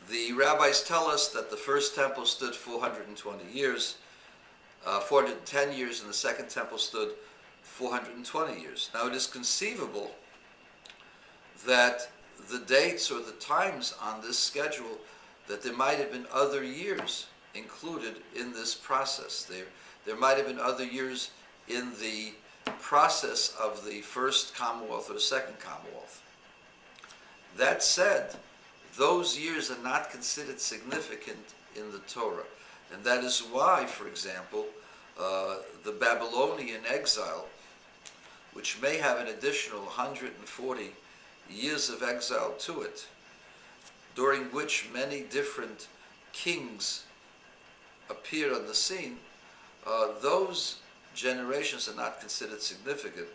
The rabbis tell us that the first temple stood 420 years, 410 years, and the second temple stood 420 years. Now it is conceivable that the dates or the times on this schedule, that there might have been other years included in this process. There might have been other years in the process of the first Commonwealth or the second Commonwealth. That said, those years are not considered significant in the Torah. And that is why, for example, the Babylonian exile, which may have an additional 140 years of exile to it, during which many different kings appeared on the scene, those generations are not considered significant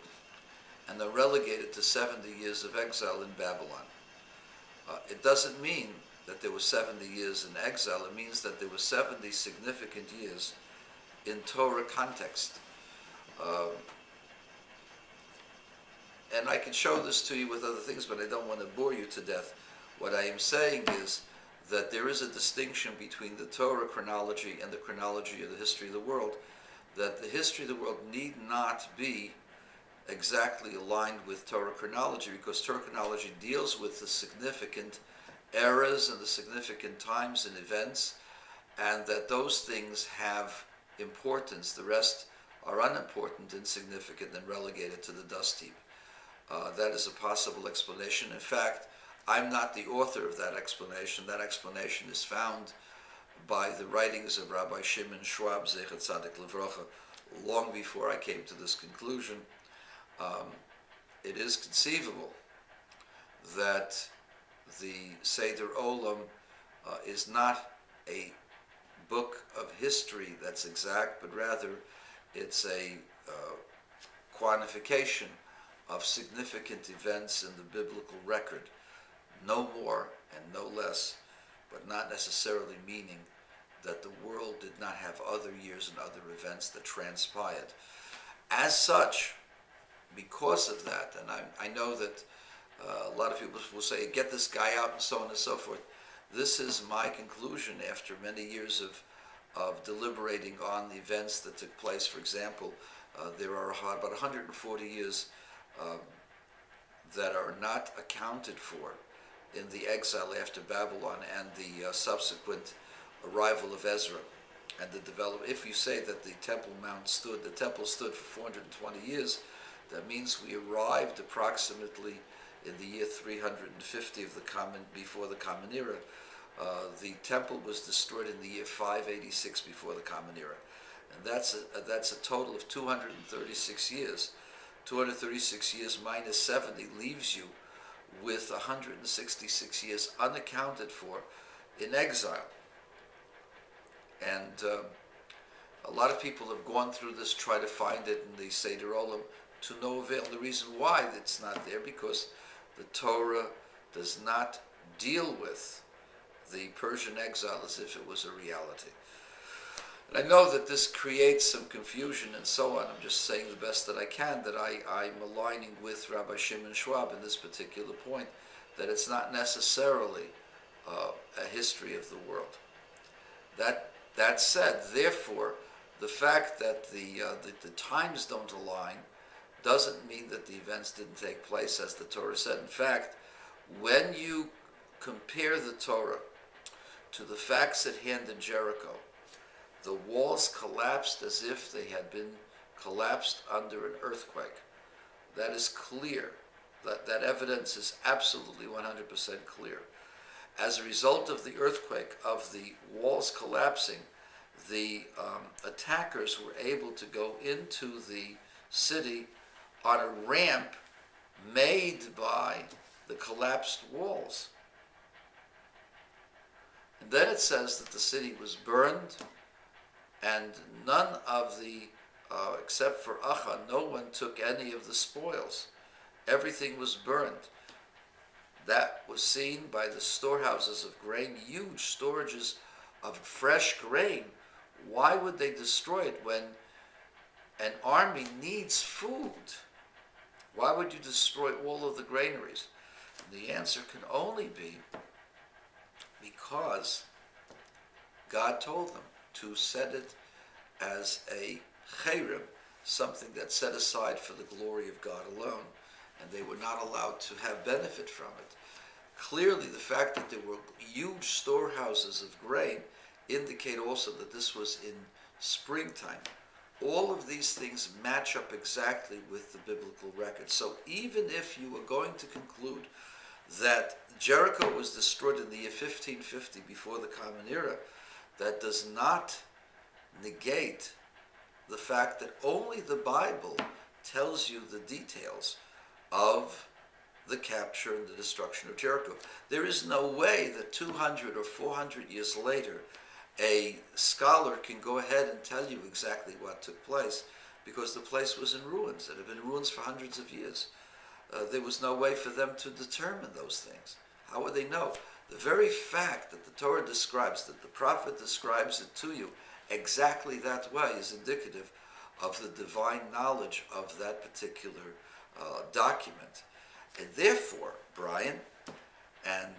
and are relegated to 70 years of exile in Babylon. It doesn't mean that there were 70 years in exile. It means that there were 70 significant years in Torah context. And I can show this to you with other things, but I don't want to bore you to death. What I am saying is that there is a distinction between the Torah chronology and the chronology of the history of the world, that the history of the world need not be exactly aligned with Torah chronology, because Torah chronology deals with the significant eras and the significant times and events, and that those things have importance. The rest are unimportant, insignificant, and relegated to the dust heap. That is a possible explanation. In fact, I'm not the author of that explanation. That explanation is found by the writings of Rabbi Shimon Schwab, Zecher Tzadik Livrocha, long before I came to this conclusion. It is conceivable that the Seder Olam is not a book of history that's exact, but rather it's a quantification of significant events in the biblical record, no more and no less, but not necessarily meaning that the world did not have other years and other events that transpired. As such, because of that, and I know that a lot of people will say, get this guy out and so on and so forth. This is my conclusion after many years of deliberating on the events that took place. For example, there are about 140 years that are not accounted for in the exile after Babylon and the subsequent arrival of Ezra and the development. If you say that the Temple stood for 420 years, that means we arrived approximately in the year 350 of before the Common Era. The temple was destroyed in the year 586 before the Common Era, and that's a total of 236 years. 236 years minus 70 leaves you with 166 years unaccounted for in exile. And a lot of people have gone through this, try to find it in the Seder Olam, to no avail. The reason why it's not there, because the Torah does not deal with the Persian exile as if it was a reality. And I know that this creates some confusion and so on. I'm just saying the best that I can, that I'm aligning with Rabbi Shimon Schwab in this particular point, that it's not necessarily a history of the world. That said, therefore, the fact that the times don't align doesn't mean that the events didn't take place, as the Torah said. In fact, when you compare the Torah to the facts at hand in Jericho, the walls collapsed as if they had been collapsed under an earthquake. That is clear. That evidence is absolutely 100% clear. As a result of the earthquake, of the walls collapsing, the attackers were able to go into the city on a ramp made by the collapsed walls. And then it says that the city was burned, and none of the, except for Achan, no one took any of the spoils. Everything was burned. That was seen by the storehouses of grain, huge storages of fresh grain. Why would they destroy it when an army needs food? Why would you destroy all of the granaries? And the answer can only be because because God told them to set it as a cherem, something that's set aside for the glory of God alone, and they were not allowed to have benefit from it. Clearly, the fact that there were huge storehouses of grain indicate also that this was in springtime. All of these things match up exactly with the biblical record. So even if you were going to conclude that Jericho was destroyed in the year 1550 before the Common Era, that does not negate the fact that only the Bible tells you the details of the capture and the destruction of Jericho. There is no way that 200 or 400 years later a scholar can go ahead and tell you exactly what took place, because the place was in ruins. It had been in ruins for hundreds of years. There was no way for them to determine those things. How would they know? The very fact that the Torah describes, that the prophet describes it to you exactly that way, is indicative of the divine knowledge of that particular document. And therefore, Brian, and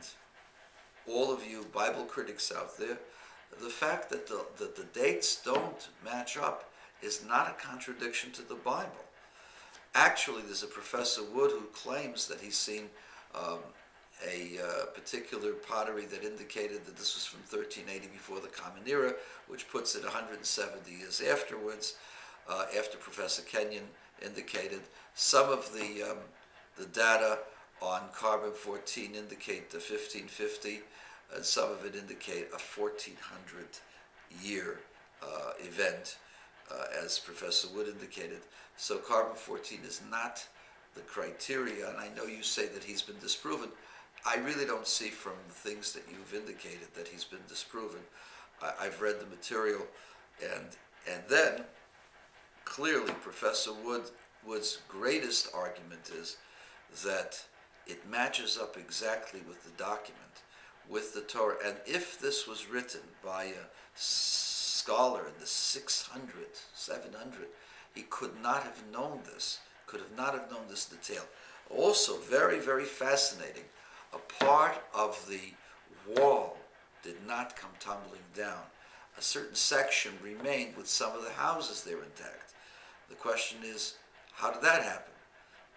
all of you Bible critics out there, the fact that the dates don't match up is not a contradiction to the Bible. Actually, there's a Professor Wood who claims that he's seen a particular pottery that indicated that this was from 1380 before the Common Era, which puts it 170 years afterwards, after Professor Kenyon indicated. Some of the data on carbon-14 indicate the 1550, and some of it indicate a 1400-year event, as Professor Wood indicated. So carbon-14 is not the criteria, and I know you say that he's been disproven. I really don't see from the things that you've indicated that he's been disproven. I've read the material, and then clearly Professor Wood's greatest argument is that it matches up exactly with the document, with the Torah. And if this was written by a scholar in the 600, 700, he could not have known this, could have not have known this detail. Also, very, very fascinating, a part of the wall did not come tumbling down. A certain section remained with some of the houses there intact. The question is, how did that happen?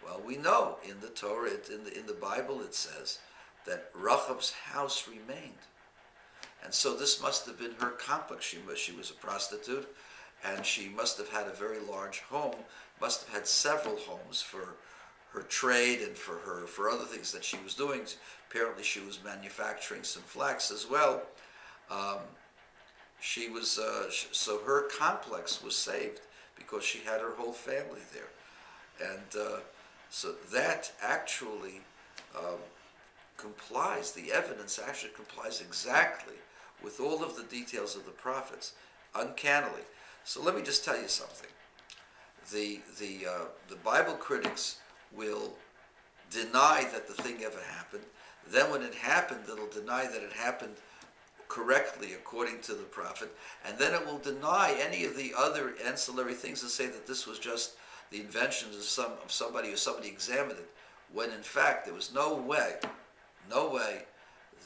Well, we know in the Torah, in the Bible, it says that RACHAV's house remained. And so this must have been her complex. She was a prostitute, and she must have had a very large home, must have had several homes for her trade and for other things that she was doing. Apparently she was manufacturing some flax as well. So her complex was saved because she had her whole family there. And so that actually complies, the evidence actually complies exactly with all of the details of the prophets, uncannily. So let me just tell you something. The Bible critics will deny that the thing ever happened. Then when it happened, it'll deny that it happened correctly according to the prophet, and then it will deny any of the other ancillary things and say that this was just the inventions of somebody, or somebody examined it, when in fact there was no way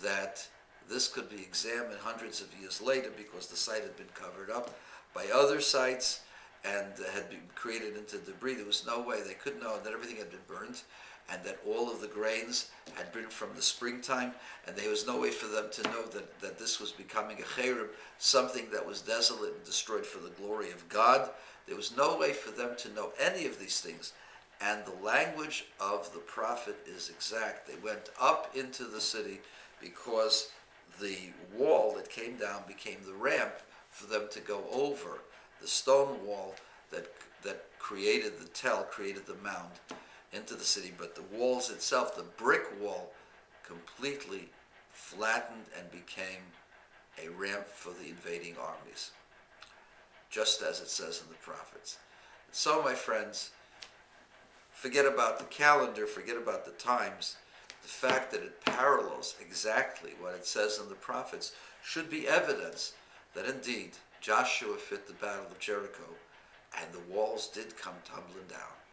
that this could be examined hundreds of years later, because the site had been covered up by other sites and had been created into debris. There was no way they could know that everything had been burned, and that all of the grains had been from the springtime, and there was no way for them to know that this was becoming a cherem, something that was desolate and destroyed for the glory of God. There was no way for them to know any of these things. And the language of the prophet is exact. They went up into the city because the wall that came down became the ramp for them to go over the stone wall that created the tell, created the mound into the city. But the walls itself, the brick wall, completely flattened and became a ramp for the invading armies, just as it says in the prophets. So, my friends, forget about the calendar, forget about the times. The fact that it parallels exactly what it says in the prophets should be evidence that indeed Joshua fit the battle of Jericho, and the walls did come tumbling down.